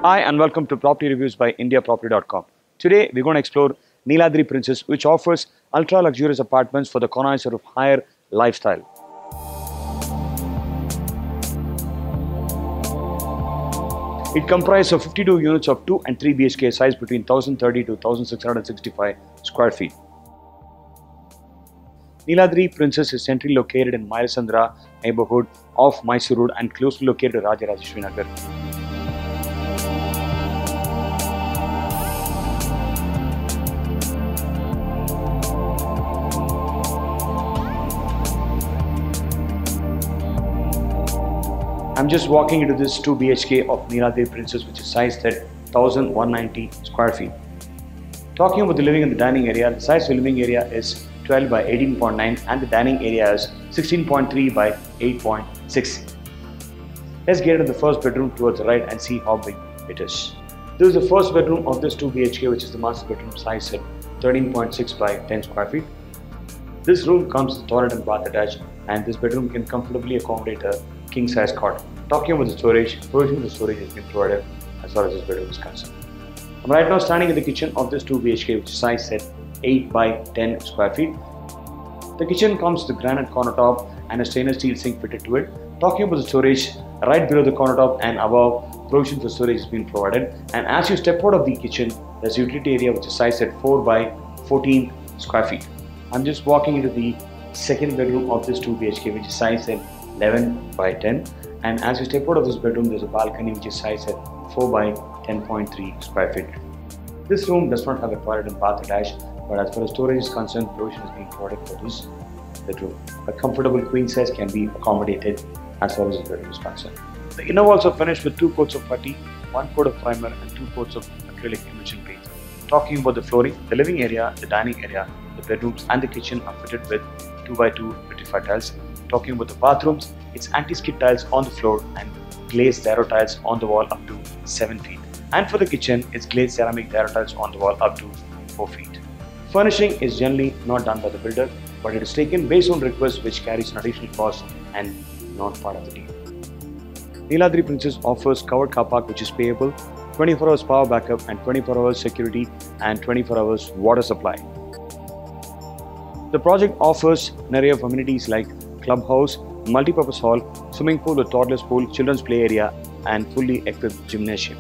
Hi and welcome to Property Reviews by IndiaProperty.com. Today we're going to explore Neeladri Princess, which offers ultra luxurious apartments for the connoisseur of higher lifestyle. It comprises of 52 units of 2 and 3 BHK size between 1030 to 1665 square feet. Neeladri Princess is centrally located in Mylasandra neighborhood of Mysore Road and closely located to Rajarajeshwari Nagar. I'm just walking into this 2 BHK of Neeladri Princess, which is sized at 1190 square feet. Talking about the living and the dining area, the size of the living area is 12 by 18.9 and the dining area is 16.3 by 8.6. Let's get into the first bedroom towards the right and see how big it is. This is the first bedroom of this 2 BHK, which is the master bedroom, sized at 13.6 by 10 square feet. This room comes with toilet and bath attached, and this bedroom can comfortably accommodate a king size cot. Talking about the storage, provision of the storage has been provided as far as this bedroom is concerned. I'm right now standing in the kitchen of this 2 BHK, which is sized at 8 by 10 square feet. The kitchen comes with a granite countertop and a stainless steel sink fitted to it. Talking about the storage, right below the countertop and above, provision for storage has been provided. And as you step out of the kitchen, there's a utility area which is sized at 4 by 14 square feet. I'm just walking into the second bedroom of this 2 BHK, which is sized at 11 by 10. And as you step out of this bedroom, there's a balcony which is sized at 4 by 10.3 square feet. This room does not have a toilet and bath attached, but as far as storage is concerned, provision is being provided for this bedroom. A comfortable queen size can be accommodated as far as this bedroom is concerned. The inner walls are finished with 2 coats of putty, 1 coat of primer and 2 coats of acrylic emulsion paint. Talking about the flooring, the living area, the dining area, the bedrooms and the kitchen are fitted with 2 by 2 vitrified tiles. Talking about the bathrooms, it's anti-skid tiles on the floor and glazed Darrow tiles on the wall up to 7 feet. And for the kitchen, it's glazed ceramic Darrow tiles on the wall up to 4 feet. Furnishing is generally not done by the builder, but it is taken based on request, which carries an additional cost and not part of the deal. Neeladri Princess offers covered car park, which is payable, 24 hours power backup and 24 hours security and 24 hours water supply. The project offers an array of amenities like clubhouse, multi-purpose hall, swimming pool with toddler's pool, children's play area and fully equipped gymnasium.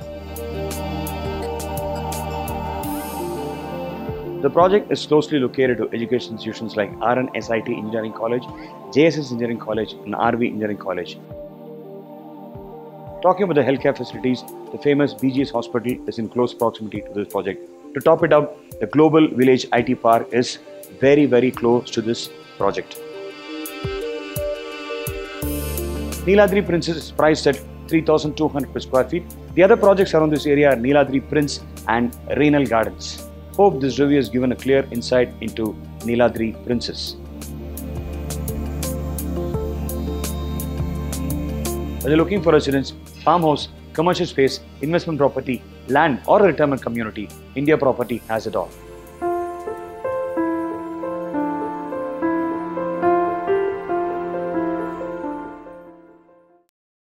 The project is closely located to education institutions like RNSIT Engineering College, JSS Engineering College and RV Engineering College. Talking about the healthcare facilities, the famous BGS Hospital is in close proximity to this project. To top it up, the Global Village IT Park is very close to this project. Neeladri Princess is priced at 3,200 per square feet. The other projects around this area are Neeladri Prince and Rainal Gardens. Hope this review has given a clear insight into Neeladri Princess. Whether you're looking for residence, farmhouse, commercial space, investment property, land or a retirement community, India Property has it all.